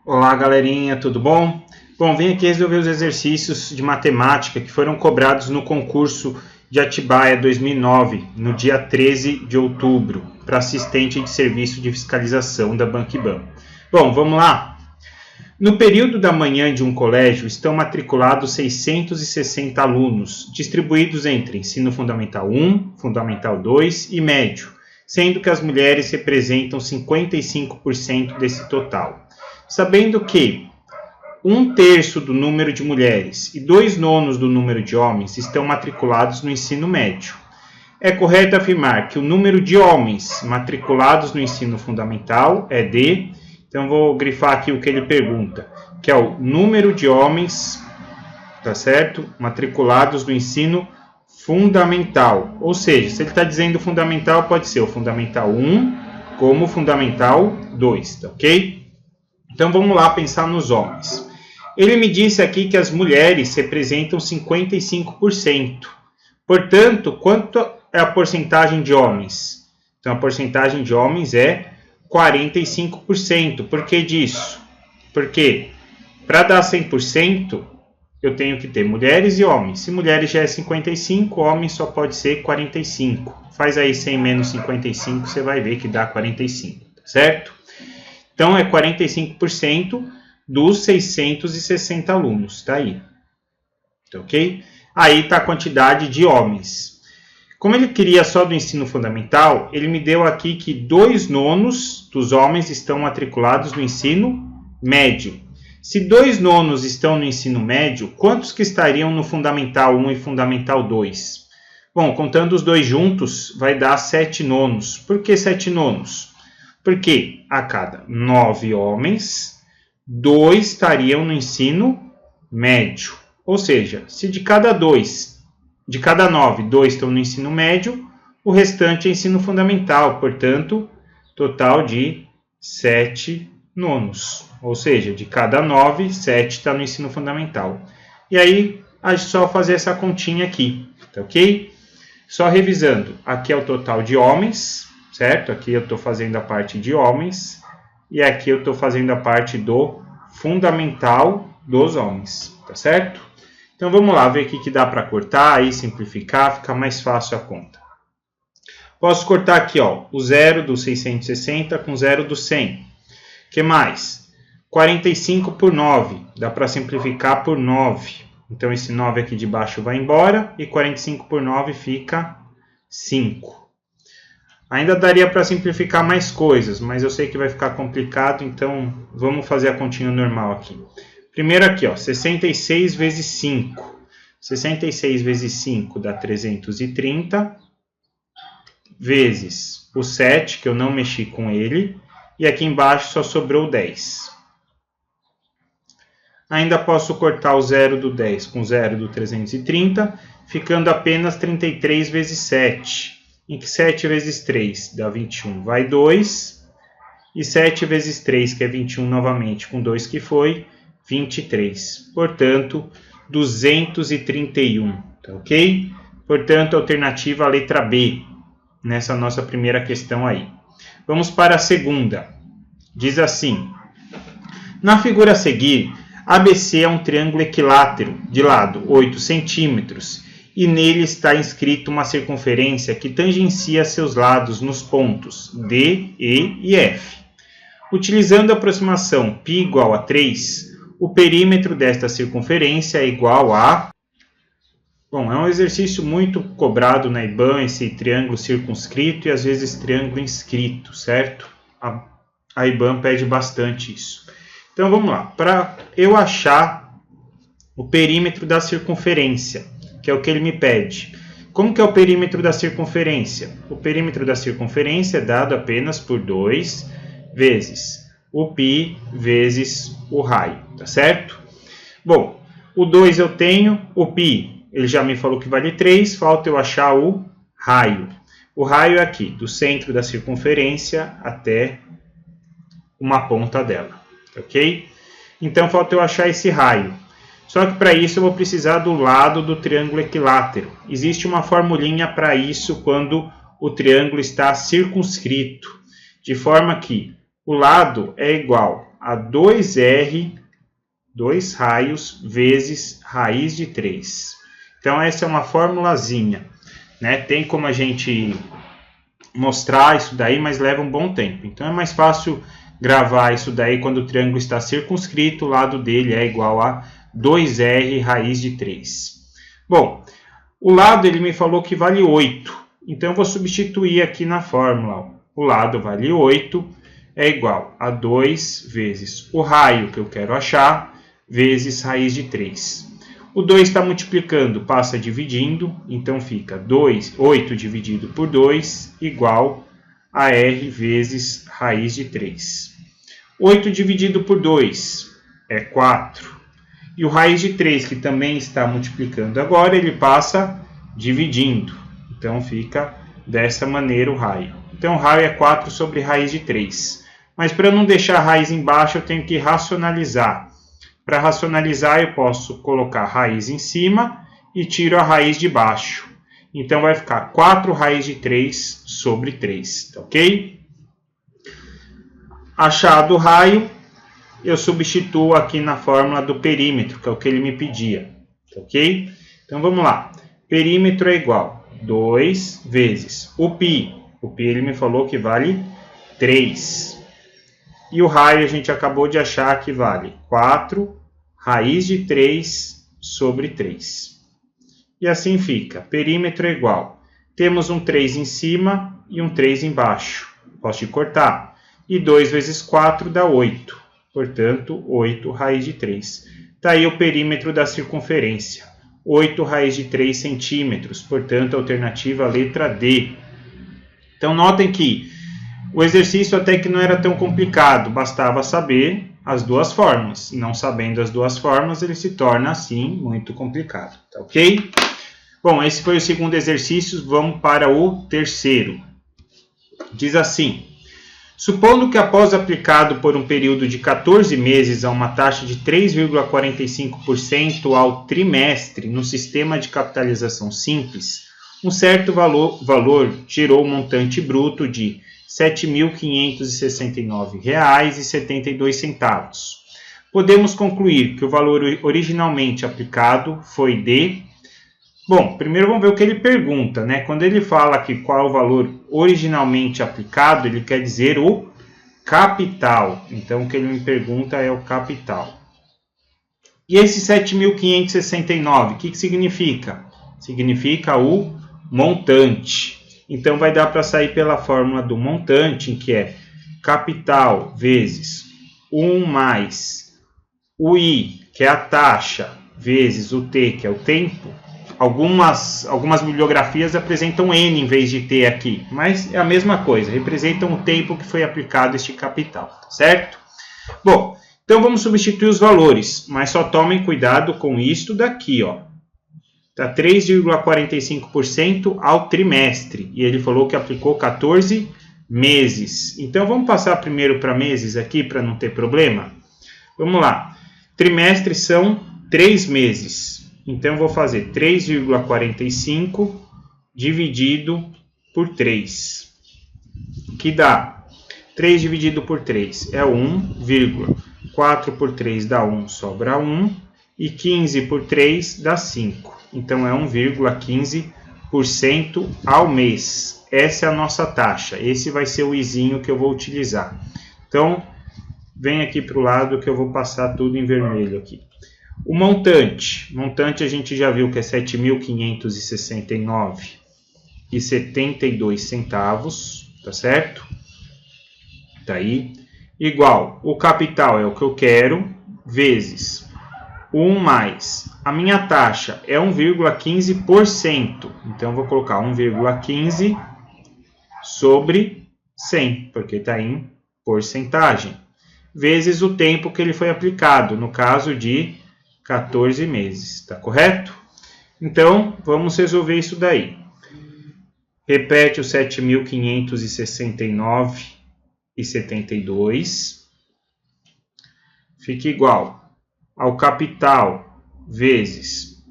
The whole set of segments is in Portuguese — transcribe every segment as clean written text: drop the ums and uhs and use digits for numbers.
Olá galerinha, tudo bom? Bom, vim aqui resolver os exercícios de matemática que foram cobrados no concurso de Atibaia 2009, no dia 13 de outubro, para assistente de serviço de fiscalização da Banco-IBAN. Bom, vamos lá? No período da manhã de um colégio estão matriculados 660 alunos, distribuídos entre ensino fundamental 1, fundamental 2 e médio, sendo que as mulheres representam 55% desse total. Sabendo que 1/3 do número de mulheres e 2/9 do número de homens estão matriculados no ensino médio, é correto afirmar que o número de homens matriculados no ensino fundamental é de... Então, vou grifar aqui o que ele pergunta, que é o número de homens, tá certo? Matriculados no ensino fundamental. Ou seja, se ele está dizendo fundamental, pode ser o fundamental 1 como o fundamental 2, tá ok? Então, vamos lá pensar nos homens. Ele me disse aqui que as mulheres representam 55%. Portanto, quanto é a porcentagem de homens? Então, a porcentagem de homens é 45%. Por que disso? Porque para dar 100%, eu tenho que ter mulheres e homens. Se mulheres já é 55%, homens só pode ser 45%. Faz aí 100 menos 55, você vai ver que dá 45%, tá certo? Então, é 45% dos 660 alunos, tá aí. Ok? Aí está a quantidade de homens. Como ele queria só do ensino fundamental, ele me deu aqui que 2/9 dos homens estão matriculados no ensino médio. Se 2/9 estão no ensino médio, quantos que estariam no fundamental 1 e fundamental 2? Bom, contando os dois juntos, vai dar 7/9. Por que 7/9? Porque a cada 9 homens, 2 estariam no ensino médio. Ou seja, se de cada 9, 2 estão no ensino médio, o restante é ensino fundamental. Portanto, total de 7/9. Ou seja, de cada 9, 7 está no ensino fundamental. E aí, é só fazer essa continha aqui, tá ok? Só revisando, aqui é o total de homens, certo? Aqui eu estou fazendo a parte de homens e aqui eu estou fazendo a parte do fundamental dos homens, tá certo? Então vamos lá ver o que dá para cortar e simplificar, fica mais fácil a conta. Posso cortar aqui, ó, o 0 do 660 com 0 do 100. O que mais? 45 por 9, dá para simplificar por 9. Então esse 9 aqui de baixo vai embora e 45 por 9 fica 5. Ainda daria para simplificar mais coisas, mas eu sei que vai ficar complicado, então vamos fazer a continha normal aqui. Primeiro aqui, ó, 66 vezes 5. 66 vezes 5 dá 330, vezes o 7, que eu não mexi com ele, e aqui embaixo só sobrou 10. Ainda posso cortar o 0 do 10 com o 0 do 330, ficando apenas 33 vezes 7. Em que 7 vezes 3 dá 21, vai 2. E 7 vezes 3, que é 21 novamente, com 2 que foi, 23. Portanto, 231, tá ok? Portanto, alternativa a letra B, nessa nossa primeira questão aí. Vamos para a segunda. Diz assim, na figura a seguir, ABC é um triângulo equilátero, de lado 8 centímetros, e nele está inscrito uma circunferência que tangencia seus lados nos pontos D, E e F. Utilizando a aproximação π igual a 3, o perímetro desta circunferência é igual a... Bom, é um exercício muito cobrado na IBAN, esse triângulo circunscrito e às vezes triângulo inscrito, certo? A IBAN pede bastante isso. Então vamos lá, para eu achar o perímetro da circunferência, que é o que ele me pede. Como que é o perímetro da circunferência? O perímetro da circunferência é dado apenas por 2 vezes o π vezes o raio, tá certo? Bom, o 2 eu tenho, o π, ele já me falou que vale 3, falta eu achar o raio. O raio é aqui, do centro da circunferência até uma ponta dela, ok? Então, falta eu achar esse raio. Só que para isso eu vou precisar do lado do triângulo equilátero. Existe uma formulinha para isso quando o triângulo está circunscrito, de forma que o lado é igual a 2R, 2 raios, vezes raiz de 3. Então, essa é uma formulazinha, né? Tem como a gente mostrar isso daí, mas leva um bom tempo. Então, é mais fácil gravar isso daí quando o triângulo está circunscrito, o lado dele é igual a 2R raiz de 3. Bom, o lado ele me falou que vale 8. Então, eu vou substituir aqui na fórmula. O lado vale 8, é igual a 2 vezes o raio que eu quero achar, vezes raiz de 3. O 2 está multiplicando, passa dividindo, então fica 8 dividido por 2 igual a R vezes raiz de 3. 8 dividido por 2 é 4. E o raiz de 3, que também está multiplicando agora, ele passa dividindo. Então, fica dessa maneira o raio. Então, o raio é 4 sobre raiz de 3. Mas, para não deixar a raiz embaixo, eu tenho que racionalizar. Para racionalizar, eu posso colocar a raiz em cima e tiro a raiz de baixo. Então, vai ficar 4 raiz de 3 sobre 3, tá ok? Achado o raio, eu substituo aqui na fórmula do perímetro, que é o que ele me pedia, tá ok? Então, vamos lá. Perímetro é igual a 2 vezes o π. O π ele me falou que vale 3. E o raio a gente acabou de achar que vale 4 raiz de 3 sobre 3. E assim fica. Perímetro é igual. Temos um 3 em cima e um 3 embaixo. Posso cortar. E 2 vezes 4 dá 8. Portanto, 8 raiz de 3. Está aí o perímetro da circunferência. 8 raiz de 3 centímetros. Portanto, alternativa letra D. Então, notem que o exercício até que não era tão complicado. Bastava saber as duas formas. Não sabendo as duas formas, ele se torna, assim, muito complicado. Tá ok? Bom, esse foi o segundo exercício. Vamos para o terceiro. Diz assim: supondo que após aplicado por um período de 14 meses a uma taxa de 3,45% ao trimestre no sistema de capitalização simples, um certo valor gerou um montante bruto de R$ 7.569,72. Podemos concluir que o valor originalmente aplicado foi de... Bom, primeiro vamos ver o que ele pergunta, né? Quando ele fala aqui qual é o valor originalmente aplicado, ele quer dizer o capital. Então, o que ele me pergunta é o capital. E esse 7.569, o que significa? Significa o montante. Então, vai dar para sair pela fórmula do montante, que é capital vezes 1 mais o I, que é a taxa, vezes o T, que é o tempo. Algumas bibliografias apresentam N em vez de T aqui, mas é a mesma coisa, representam o tempo que foi aplicado este capital, certo? Bom, então vamos substituir os valores, mas só tomem cuidado com isto daqui, ó. Tá 3,45% ao trimestre, e ele falou que aplicou 14 meses. Então vamos passar primeiro para meses aqui, para não ter problema? Vamos lá, trimestre são 3 meses. Então, vou fazer 3,45 dividido por 3, que dá 3 dividido por 3 é 1, 4 por 3 dá 1, sobra 1, e 15 por 3 dá 5. Então, é 1,15% ao mês. Essa é a nossa taxa. Esse vai ser o izinho que eu vou utilizar. Então, vem aqui para o lado que eu vou passar tudo em vermelho aqui. O montante a gente já viu que é R$ 7.569,72, tá certo? Tá aí. Igual, o capital é o que eu quero, vezes 1 mais. A minha taxa é 1,15%, então eu vou colocar 1,15 sobre 100, porque está em porcentagem, vezes o tempo que ele foi aplicado, no caso de 14 meses, tá correto? Então, vamos resolver isso daí. Repete o 7.569,72. Fica igual ao capital vezes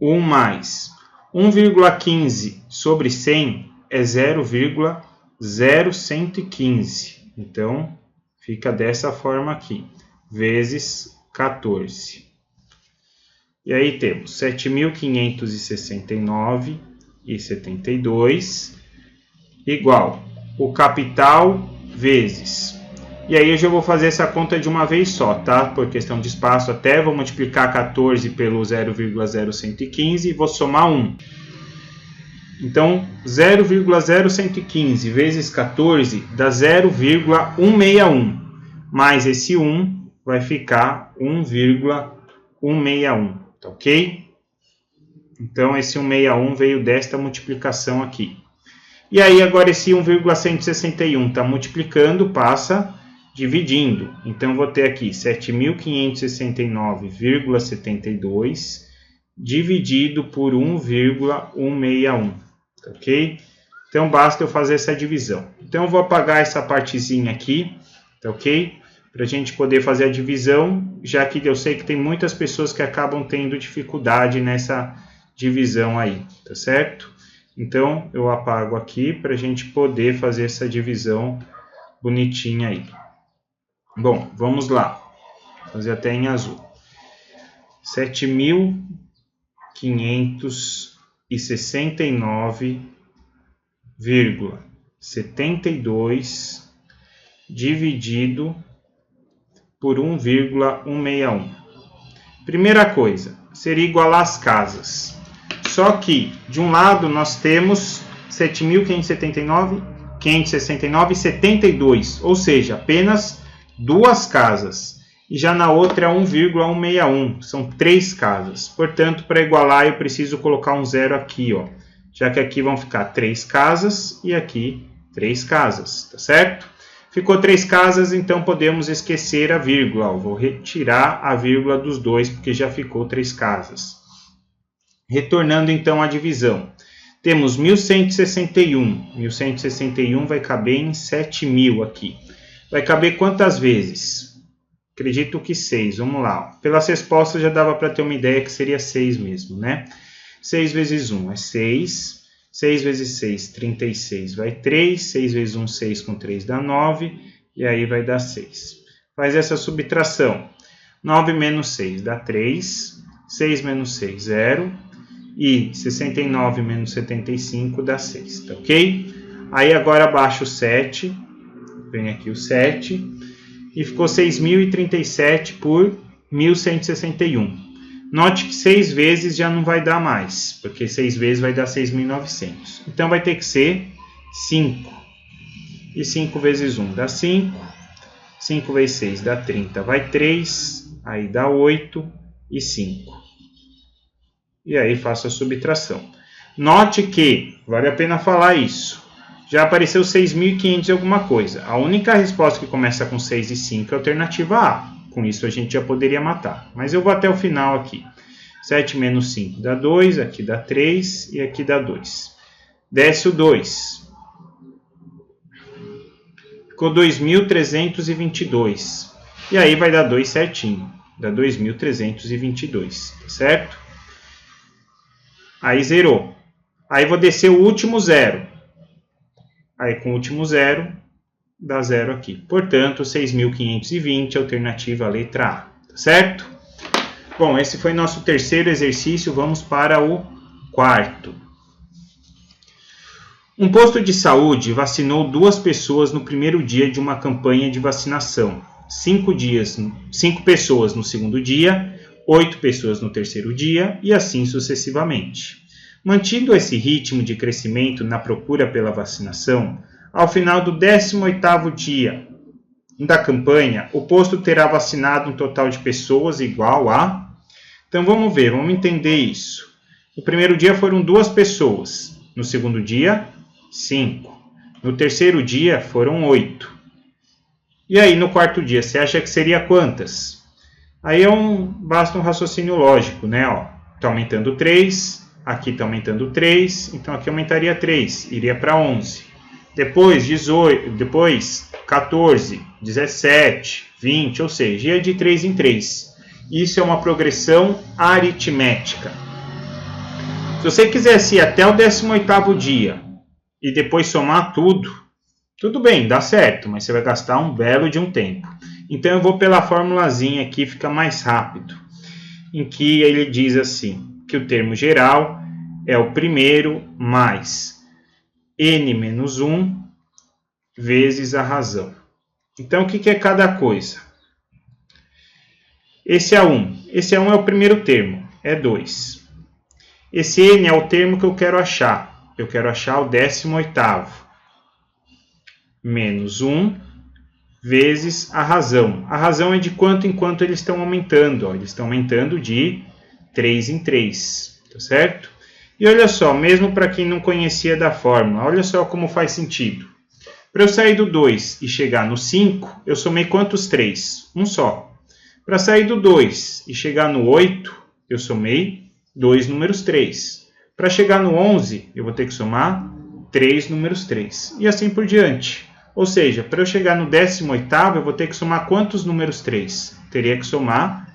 1 mais 1,15 sobre 100 é 0,0115. Então, Fica dessa forma aqui, vezes 14. E aí temos 7.569,72 igual o capital vezes. E aí eu já vou fazer essa conta de uma vez só, tá? Por questão de espaço até, vou multiplicar 14 pelo 0,0115 e vou somar 1. Então, 0,0115 vezes 14 dá 0,161. Mais esse 1 vai ficar 1,161, tá ok? Então, esse 161 veio desta multiplicação aqui. E aí, agora esse 1,161 está multiplicando, passa dividindo. Então, vou ter aqui 7.569,72 dividido por 1,161, tá ok? Então, basta eu fazer essa divisão. Então, eu vou apagar essa partezinha aqui, tá ok? Para a gente poder fazer a divisão, já que eu sei que tem muitas pessoas que acabam tendo dificuldade nessa divisão aí, tá certo? Então, eu apago aqui para a gente poder fazer essa divisão bonitinha aí. Bom, vamos lá. Vou fazer até em azul. 7.569,72 dividido por 1,161. Primeira coisa, seria igualar as casas. Só que, de um lado, nós temos 7.569,72, ou seja, apenas duas casas. E já na outra é 1,161, são 3 casas. Portanto, para igualar, eu preciso colocar um zero aqui, ó. Já que aqui vão ficar 3 casas e aqui 3 casas, tá certo? Ficou 3 casas, então podemos esquecer a vírgula. Eu vou retirar a vírgula dos dois, porque já ficou 3 casas. Retornando então à divisão. Temos 1.161. 1.161 vai caber em 7.000 aqui. Vai caber quantas vezes? Acredito que 6. Vamos lá. Pelas respostas já dava para ter uma ideia que seria 6 mesmo, né? 6 vezes 1 é 6. 6 vezes 6, 36, vai 3. 6 vezes 1, 6 com 3 dá 9. E aí vai dar 6. Faz essa subtração. 9 menos 6 dá 3. 6 menos 6, 0. E 69 menos 75 dá 6, tá ok? Aí agora abaixo o 7. Vem aqui o 7. E ficou 6.037 por 1.161. Note que 6 vezes já não vai dar mais, porque 6 vezes vai dar 6.900. Então, vai ter que ser 5. E 5 vezes 1 dá 5. 5 vezes 6 dá 30, vai 3. Aí dá 8 e 5. E aí faço a subtração. Note que, vale a pena falar isso, já apareceu 6.500 e alguma coisa. A única resposta que começa com 6 e 5 é a alternativa A. Com isso a gente já poderia matar. Mas eu vou até o final aqui. 7 menos 5 dá 2, aqui dá 3 e aqui dá 2. Desce o 2. Ficou 2.322. E aí vai dar 2 certinho. Dá 2.322, tá certo? Aí zerou. Aí vou descer o último zero. Aí com o último zero, dá 0 aqui. Portanto, 6.520, alternativa a letra A. Tá certo? Bom, esse foi nosso terceiro exercício. Vamos para o quarto. Um posto de saúde vacinou 2 pessoas no primeiro dia de uma campanha de vacinação. 5 pessoas no segundo dia, 8 pessoas no terceiro dia e assim sucessivamente. Mantido esse ritmo de crescimento na procura pela vacinação, ao final do 18º dia da campanha, o posto terá vacinado um total de pessoas igual a... Então vamos ver, vamos entender isso. No primeiro dia foram 2 pessoas, no segundo dia, 5. No terceiro dia foram 8. E aí no quarto dia, você acha que seria quantas? Aí basta um raciocínio lógico, né? Está aumentando 3, aqui está aumentando 3, então aqui aumentaria 3, iria para 11. Depois 18, depois 14, 17, 20, ou seja, ia de 3 em 3. Isso é uma progressão aritmética. Se você quisesse ir até o 18º dia e depois somar tudo, Tudo bem, dá certo, mas você vai gastar um belo de um tempo. Então eu vou pela formulazinha aqui, fica mais rápido. Em que ele diz assim, que o termo geral é o primeiro mais n menos 1 vezes a razão. Então o que é cada coisa? Esse é 1. Esse é 1 é o primeiro termo, é 2. Esse n é o termo que eu quero achar. Eu quero achar o 18º. Menos 1 vezes a razão. A razão é de quanto em quanto eles estão aumentando. Ó. Eles estão aumentando de 3 em 3. Tá certo? E olha só, mesmo para quem não conhecia da fórmula, olha só como faz sentido. Para eu sair do 2 e chegar no 5, eu somei quantos 3? Um só. Para sair do 2 e chegar no 8, eu somei 2 números 3. Para chegar no 11, eu vou ter que somar 3 números 3. E assim por diante. Ou seja, para eu chegar no 18º, eu vou ter que somar quantos números 3? Teria que somar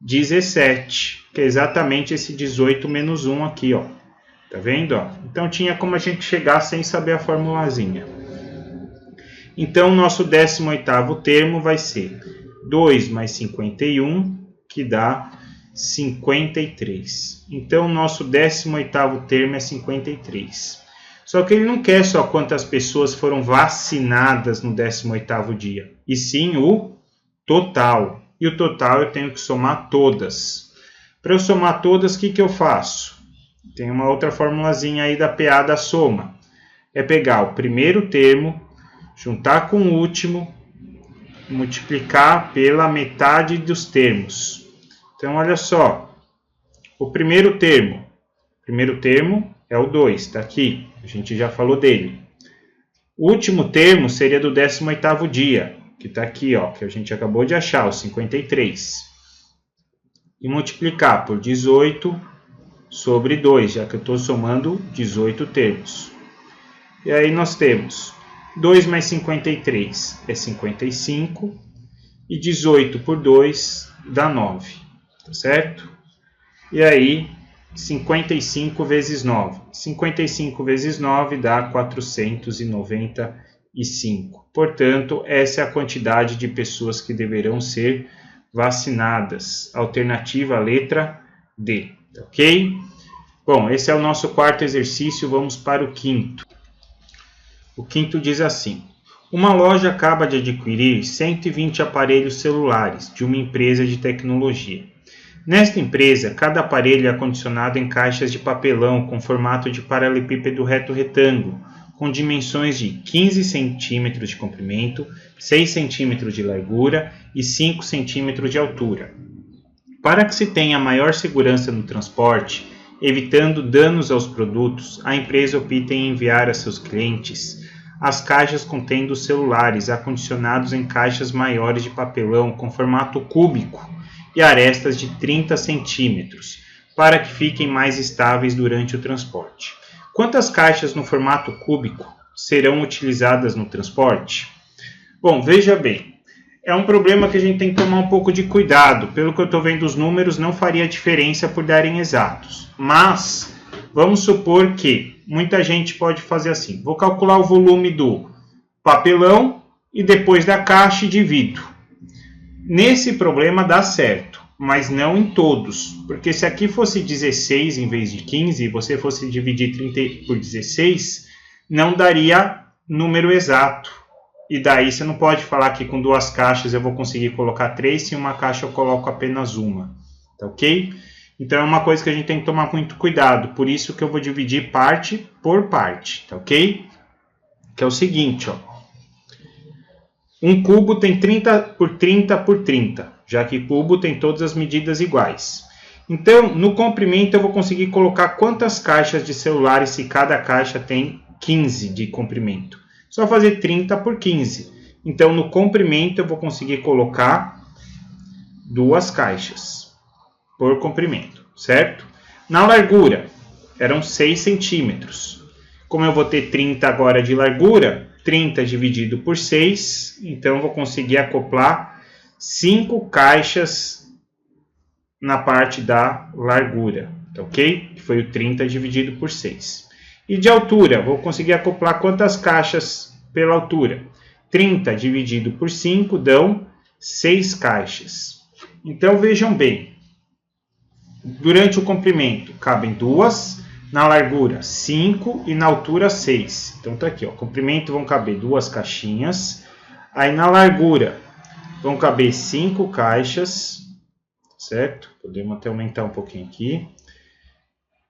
17, que é exatamente esse 18 menos 1 aqui, ó. Tá vendo? Ó? Então tinha como a gente chegar sem saber a formulazinha. Então, o nosso 18º termo vai ser 2 mais 51, que dá 53. Então, o nosso 18º termo é 53. Só que ele não quer só quantas pessoas foram vacinadas no 18º dia, e sim o total. E o total eu tenho que somar todas. Para eu somar todas, o que eu faço? Tem uma outra formulazinha aí da PA da soma. É pegar o primeiro termo, juntar com o último, multiplicar pela metade dos termos. Então, olha só. O primeiro termo é o 2, está aqui. A gente já falou dele. O último termo seria do 18º dia, que está aqui, ó, que a gente acabou de achar, o 53. E multiplicar por 18 sobre 2, já que eu estou somando 18 termos. E aí nós temos 2 mais 53 é 55, e 18 por 2 dá 9, tá certo? E aí, 55 vezes 9. 55 vezes 9 dá 495. Portanto, essa é a quantidade de pessoas que deverão ser vacinadas. Alternativa, letra D. Ok? Bom, esse é o nosso quarto exercício. Vamos para o quinto. O quinto diz assim: uma loja acaba de adquirir 120 aparelhos celulares de uma empresa de tecnologia. Nesta empresa, cada aparelho é acondicionado em caixas de papelão com formato de paralelepípedo reto retângulo, com dimensões de 15 cm de comprimento, 6 cm de largura e 5 cm de altura. Para que se tenha maior segurança no transporte, evitando danos aos produtos, a empresa opta em enviar a seus clientes as caixas contendo celulares acondicionados em caixas maiores de papelão com formato cúbico e arestas de 30 centímetros, para que fiquem mais estáveis durante o transporte. Quantas caixas no formato cúbico serão utilizadas no transporte? Bom, veja bem, é um problema que a gente tem que tomar um pouco de cuidado. Pelo que eu estou vendo, os números não faria diferença por darem exatos. Mas, vamos supor que muita gente pode fazer assim. Vou calcular o volume do papelão e depois da caixa e divido. Nesse problema dá certo, mas não em todos. Porque se aqui fosse 16 em vez de 15 e você fosse dividir 30 por 16, não daria número exato. E daí você não pode falar que com duas caixas eu vou conseguir colocar 3, se em uma caixa eu coloco apenas uma. Tá ok? Então é uma coisa que a gente tem que tomar muito cuidado. Por isso que eu vou dividir parte por parte. Tá ok? Que é o seguinte, ó. Um cubo tem 30 por 30 por 30, já que cubo tem todas as medidas iguais. Então, no comprimento eu vou conseguir colocar quantas caixas de celulares se cada caixa tem 15 de comprimento. Só fazer 30 por 15. Então, no comprimento eu vou conseguir colocar duas caixas por comprimento, certo? Na largura, eram 6 centímetros. Como eu vou ter 30 agora de largura, 30 dividido por 6, então eu vou conseguir acoplar 5 caixas na parte da largura, tá ok? Que foi o 30 dividido por 6. E de altura, vou conseguir acoplar quantas caixas pela altura. 30 dividido por 5 dão 6 caixas. Então, vejam bem. Durante o comprimento, cabem 2, na largura 5 e na altura 6. Então, tá aqui, ó. Comprimento vão caber 2 caixinhas. Aí, na largura, vão caber 5 caixas, certo? Podemos até aumentar um pouquinho aqui.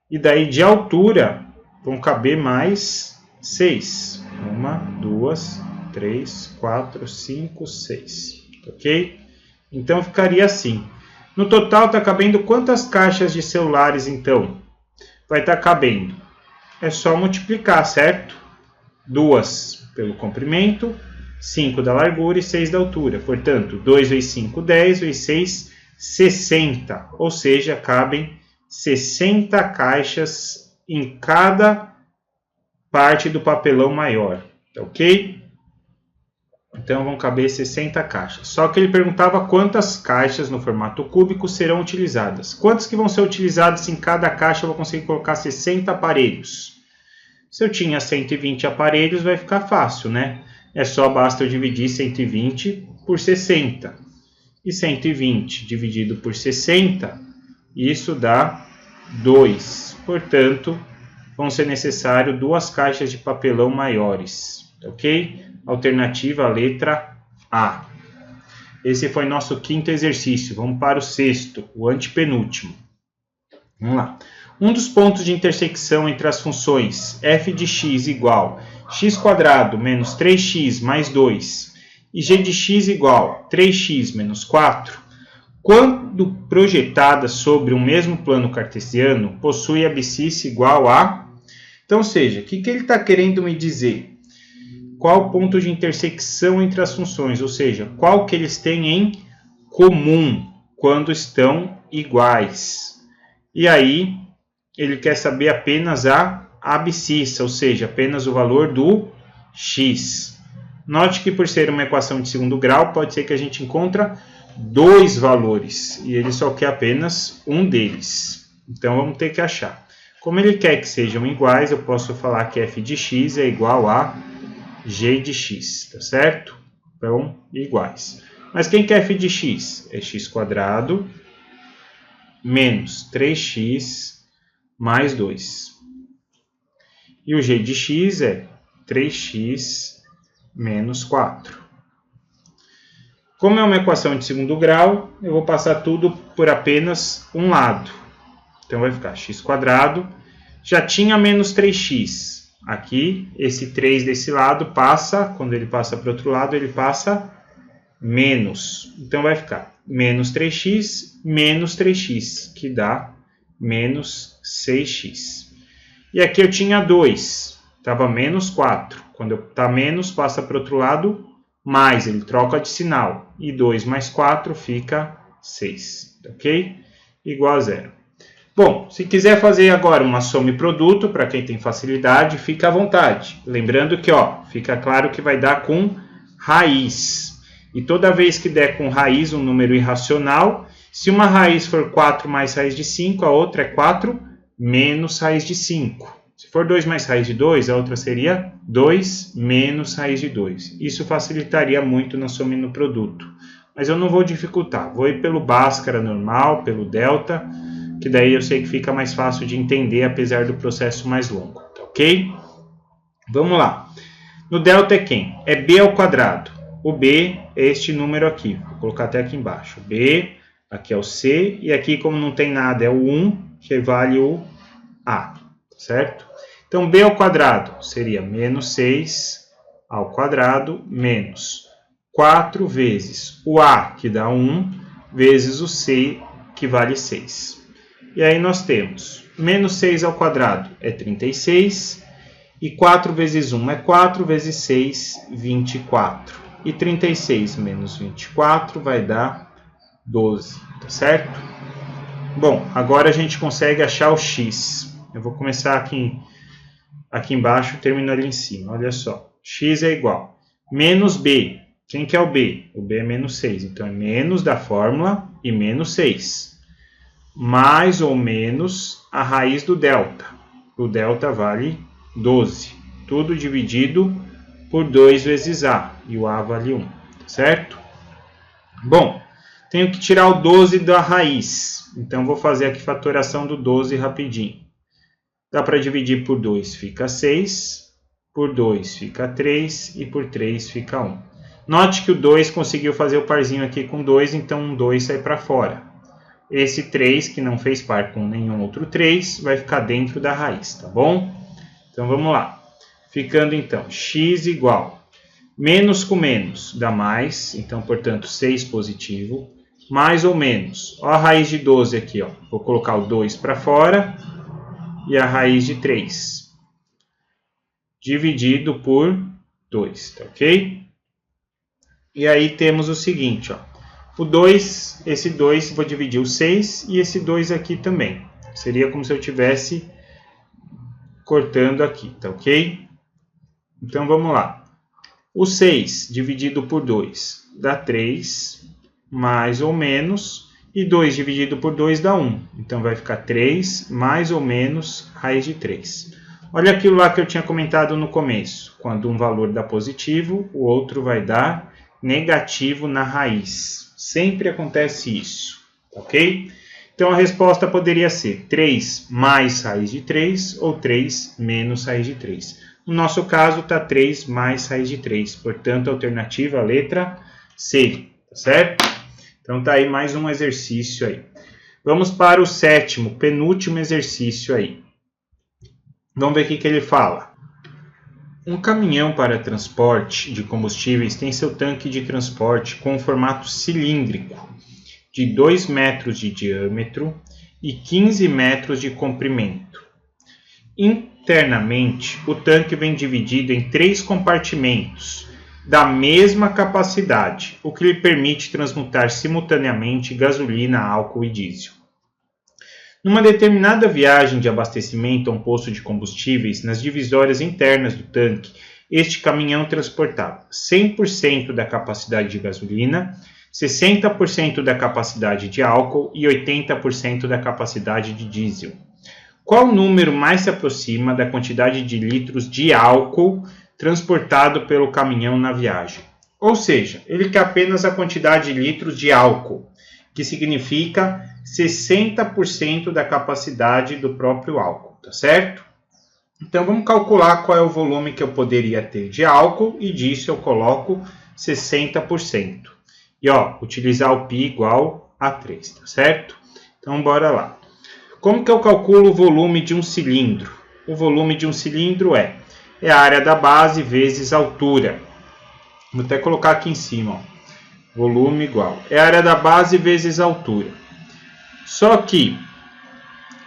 E daí, de altura, vão caber mais 6. 1, 2, 3, 4, 5, 6. Ok? Então, ficaria assim. No total, está cabendo quantas caixas de celulares, então? Vai estar cabendo. É só multiplicar, certo? 2 pelo comprimento, 5 da largura e 6 da altura. Portanto, 2 vezes 5, 10, vezes 6, 60. Ou seja, cabem 60 caixas em cada parte do papelão maior. Ok? Então, vão caber 60 caixas. Só que ele perguntava quantas caixas no formato cúbico serão utilizadas. Quantas que vão ser utilizadas em cada caixa eu vou conseguir colocar 60 aparelhos? Se eu tinha 120 aparelhos, vai ficar fácil, né? Basta eu dividir 120 por 60. E 120 dividido por 60, isso dá 2. Portanto, vão ser necessárias 2 caixas de papelão maiores. Ok? Alternativa, letra A. Esse foi nosso 5º exercício. Vamos para o 6º, o antepenúltimo. Vamos lá. Um dos pontos de intersecção entre as funções f de x igual x² menos 3x mais 2 e g de x igual 3x menos 4, quando projetada sobre um mesmo plano cartesiano, possui abscissa igual a... Então, ou seja, o que ele está querendo me dizer? Qual o ponto de intersecção entre as funções, ou seja, qual que eles têm em comum quando estão iguais. E aí, ele quer saber apenas a abscissa, ou seja, apenas o valor do x. Note que por ser uma equação de segundo grau, pode ser que a gente encontre 2 valores, e ele só quer apenas um deles. Então, vamos ter que achar. Como ele quer que sejam iguais, eu posso falar que f de x é igual a g de x, tá certo? Então, iguais. Mas quem que é f de x? É x² menos 3x mais 2. E o g de x é 3x menos 4. Como é uma equação de segundo grau, eu vou passar tudo por apenas um lado. Então, vai ficar x², já tinha menos 3x. Aqui, esse 3 desse lado passa, quando ele passa para o outro lado, ele passa menos. Então, vai ficar menos 3x, que dá menos 6x. E aqui eu tinha 2, estava menos 4. Quando está menos, passa para o outro lado, mais, ele troca de sinal. E 2 mais 4 fica 6, ok? Igual a 0. Bom, se quiser fazer agora uma soma e produto, para quem tem facilidade, fica à vontade. Lembrando que, fica claro que vai dar com raiz. E toda vez que der com raiz um número irracional, se uma raiz for 4 mais raiz de 5, a outra é 4 menos raiz de 5. Se for 2 mais raiz de 2, a outra seria 2 menos raiz de 2. Isso facilitaria muito na soma e no produto. Mas eu não vou dificultar, vou ir pelo Bhaskara normal, pelo delta, que daí eu sei que fica mais fácil de entender, apesar do processo mais longo, tá ok? Vamos lá. No delta é quem? É b ao quadrado. O b é este número aqui, vou colocar até aqui embaixo. B, aqui é o c, e aqui, como não tem nada, é o 1, que vale o a, certo? Então, b ao quadrado seria menos 6 ao quadrado, menos 4 vezes o a, que dá 1, vezes o c, que vale 6. E aí nós temos menos 6 ao quadrado é 36, e 4 vezes 1 é 4, vezes 6, 24. E 36 menos 24 vai dar 12, tá certo? Bom, agora a gente consegue achar o x. Eu vou começar aqui embaixo e termino ali em cima, olha só. X é igual menos b. Quem que é o b? O b é menos 6, então é menos da fórmula e menos 6. Mais ou menos a raiz do delta. O delta vale 12. Tudo dividido por 2 vezes A, e o A vale 1, certo? Bom, tenho que tirar o 12 da raiz, então vou fazer aqui fatoração do 12 rapidinho. Dá para dividir por 2, fica 6, por 2 fica 3 e por 3 fica 1. Note que o 2 conseguiu fazer o parzinho aqui com 2, então um 2 sai para fora. Esse 3, que não fez par com nenhum outro 3, vai ficar dentro da raiz, tá bom? Então vamos lá. Ficando então, x igual, menos com menos dá mais, então portanto 6 positivo, mais ou menos, ó a raiz de 12 aqui, ó. Vou colocar o 2 para fora e a raiz de 3, dividido por 2, tá ok? E aí temos o seguinte, ó. O 2, esse 2, vou dividir o 6 e esse 2 aqui também. Seria como se eu estivesse cortando aqui, tá ok? Então vamos lá. O 6 dividido por 2 dá 3, mais ou menos, e 2 dividido por 2 dá 1. Então vai ficar 3 mais ou menos raiz de 3. Olha aquilo lá que eu tinha comentado no começo. Quando um valor dá positivo, o outro vai dar negativo na raiz. Sempre acontece isso, ok? Então a resposta poderia ser 3 mais raiz de 3 ou 3 menos raiz de 3. No nosso caso está 3 mais raiz de 3, portanto a alternativa a letra C, tá certo? Então está aí mais um exercício aí. Vamos para o sétimo, penúltimo exercício aí. Vamos ver o que ele fala. Um caminhão para transporte de combustíveis tem seu tanque de transporte com formato cilíndrico de 2 metros de diâmetro e 15 metros de comprimento. Internamente, o tanque vem dividido em 3 compartimentos da mesma capacidade, o que lhe permite transmutar simultaneamente gasolina, álcool e diesel. Numa determinada viagem de abastecimento a um posto de combustíveis, nas divisórias internas do tanque, este caminhão transportava 100% da capacidade de gasolina, 60% da capacidade de álcool e 80% da capacidade de diesel. Qual número mais se aproxima da quantidade de litros de álcool transportado pelo caminhão na viagem? Ou seja, ele quer apenas a quantidade de litros de álcool, que significa 60% da capacidade do próprio álcool, tá certo? Então vamos calcular qual é o volume que eu poderia ter de álcool e disso eu coloco 60%. E ó, utilizar o π igual a 3, tá certo? Então bora lá. Como que eu calculo o volume de um cilindro? O volume de um cilindro é a área da base vezes a altura. Vou até colocar aqui em cima, ó. Volume igual. É a área da base vezes a altura. Só que,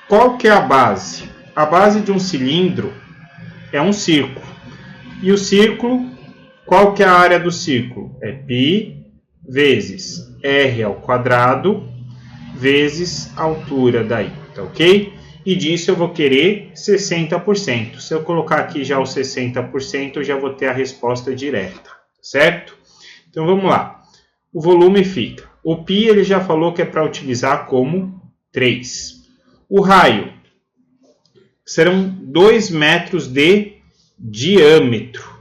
qual que é a base? A base de um cilindro é um círculo. E o círculo, qual que é a área do círculo? É π vezes r ao quadrado vezes a altura daí, tá ok? E disso eu vou querer 60%. Se eu colocar aqui já o 60%, eu já vou ter a resposta direta, certo? Então vamos lá. O volume fica. O π ele já falou que é para utilizar como 3. O raio serão 2 metros de diâmetro.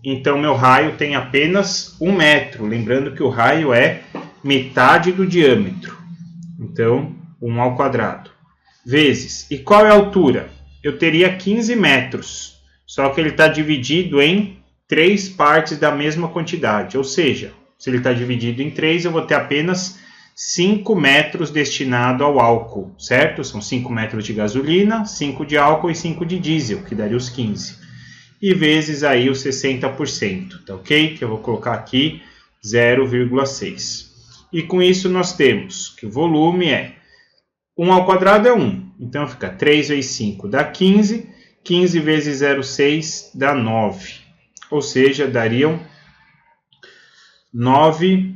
Então, meu raio tem apenas 1 metro. Lembrando que o raio é metade do diâmetro. Então, 1 ao quadrado. Vezes. E qual é a altura? Eu teria 15 metros. Só que ele está dividido em 3 partes da mesma quantidade. Ou seja, se ele está dividido em 3, eu vou ter apenas 5 metros destinado ao álcool, certo? São 5 metros de gasolina, 5 de álcool e 5 de diesel, que daria os 15. E vezes aí os 60%, tá ok? Que eu vou colocar aqui 0,6. E com isso nós temos que o volume é 1 ao quadrado é 1. Então fica 3 vezes 5 dá 15. 15 vezes 0,6 dá 9. Ou seja, dariam 9,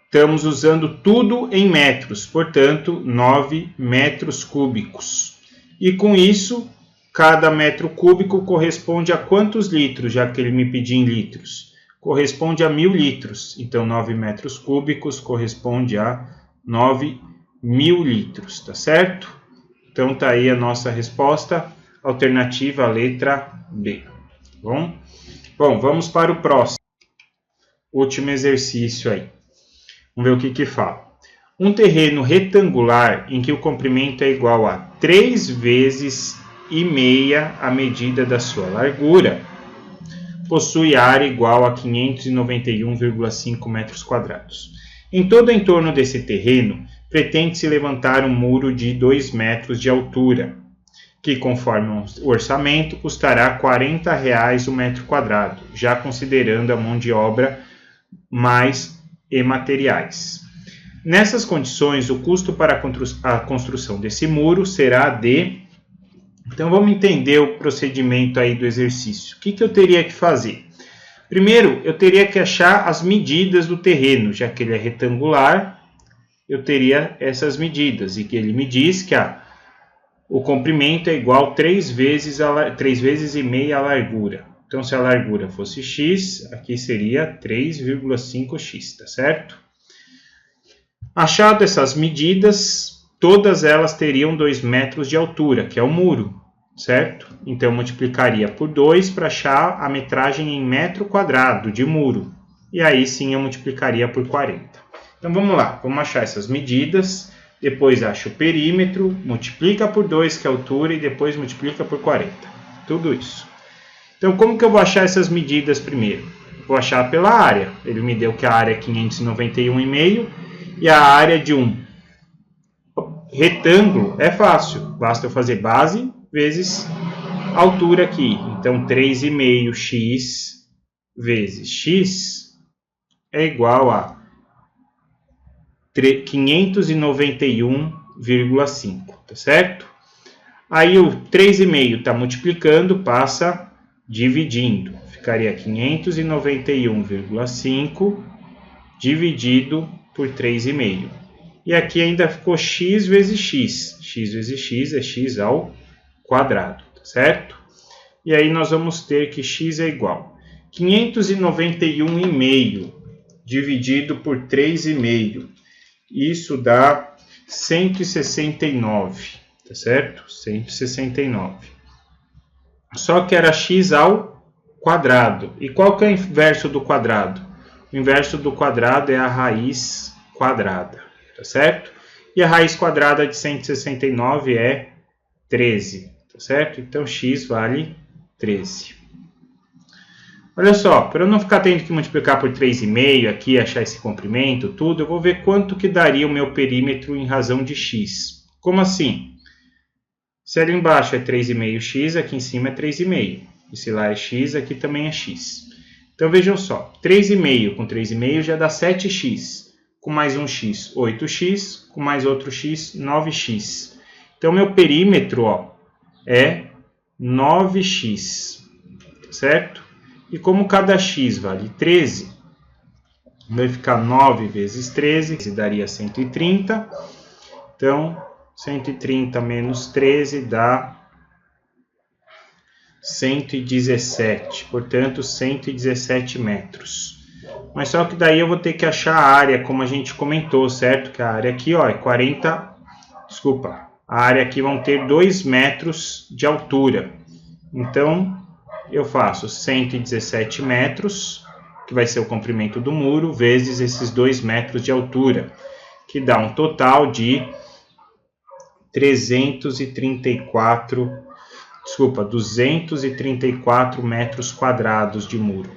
estamos usando tudo em metros, portanto, 9 metros cúbicos. E com isso, cada metro cúbico corresponde a quantos litros, já que ele me pediu em litros? Corresponde a 1.000 litros. Então, 9 metros cúbicos corresponde a 9.000 litros, tá certo? Então, tá aí a nossa resposta, alternativa a letra B. Bom? Bom, vamos para o próximo. Último exercício aí. Vamos ver o que fala. Um terreno retangular em que o comprimento é igual a 3 vezes e meia a medida da sua largura, possui área igual a 591,5 metros quadrados. Em todo o entorno desse terreno, pretende-se levantar um muro de 2 metros de altura, que, conforme o orçamento, custará R$ 40,00 o metro quadrado, já considerando a mão de obra mais e materiais. Nessas condições, o custo para a construção desse muro será de... Então, vamos entender o procedimento aí do exercício. O que eu teria que fazer? Primeiro, eu teria que achar as medidas do terreno, já que ele é retangular, eu teria essas medidas, e que ele me diz que o comprimento é igual a 3 vezes e meia a largura. Então, se a largura fosse x, aqui seria 3,5x, tá certo? Achado essas medidas, todas elas teriam 2 metros de altura, que é o muro, certo? Então, eu multiplicaria por 2 para achar a metragem em metro quadrado de muro. E aí sim eu multiplicaria por 40. Então, vamos lá. Vamos achar essas medidas. Depois acha o perímetro, multiplica por 2, que é a altura, e depois multiplica por 40. Tudo isso. Então, como que eu vou achar essas medidas primeiro? Vou achar pela área. Ele me deu que a área é 591,5 e a área de um retângulo é fácil. Basta eu fazer base vezes altura aqui. Então, 3,5x vezes x é igual a 591,5, tá certo? Aí o 3,5 está multiplicando, passa dividindo. Ficaria 591,5 dividido por 3,5. E aqui ainda ficou x vezes x. X vezes x é x ao quadrado, tá certo? E aí nós vamos ter que x é igual a 591,5 dividido por 3,5. Isso dá 169, tá certo? 169. Só que era x ao quadrado. E qual que é o inverso do quadrado? O inverso do quadrado é a raiz quadrada, tá certo? E a raiz quadrada de 169 é 13, tá certo? Então, x vale 13. Olha só, para eu não ficar tendo que multiplicar por 3,5 aqui, achar esse comprimento, tudo, eu vou ver quanto que daria o meu perímetro em razão de x. Como assim? Se ali embaixo é 3,5x, aqui em cima é 3,5. E se lá é x, aqui também é x. Então, vejam só, 3,5 com 3,5 já dá 7x. Com mais um x, 8x. Com mais outro x, 9x. Então, meu perímetro é 9x, certo? E como cada x vale 13, vai ficar 9 vezes 13, que daria 130. Então, 130 menos 13 dá 117, portanto 117 metros. Mas só que daí eu vou ter que achar a área, como a gente comentou, certo? Que a área aqui é 40, desculpa, a área aqui vão ter 2 metros de altura. Então, eu faço 117 metros, que vai ser o comprimento do muro, vezes esses 2 metros de altura, que dá um total de 234 metros quadrados de muro.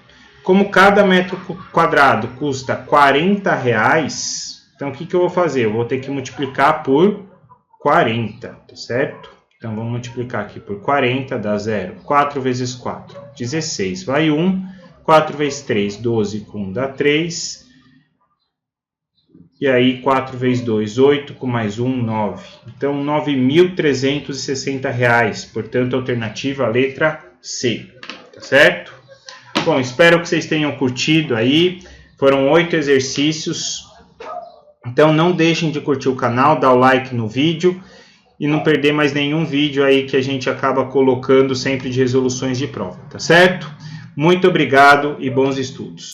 Como cada metro quadrado custa R$40, então o que eu vou fazer? Eu vou ter que multiplicar por 40, tá certo? Então vamos multiplicar aqui por 40, dá 0. 4 vezes 4, 16, vai 1. 4 vezes 3, 12, com 1 dá 3. E aí 4 vezes 2, 8, com mais 1, 9. Então, R$ 9.360. Portanto, alternativa a letra C. Tá certo? Bom, espero que vocês tenham curtido aí. Foram 8 exercícios. Então, não deixem de curtir o canal, dar o like no vídeo e não perder mais nenhum vídeo aí que a gente acaba colocando sempre de resoluções de prova. Tá certo? Muito obrigado e bons estudos.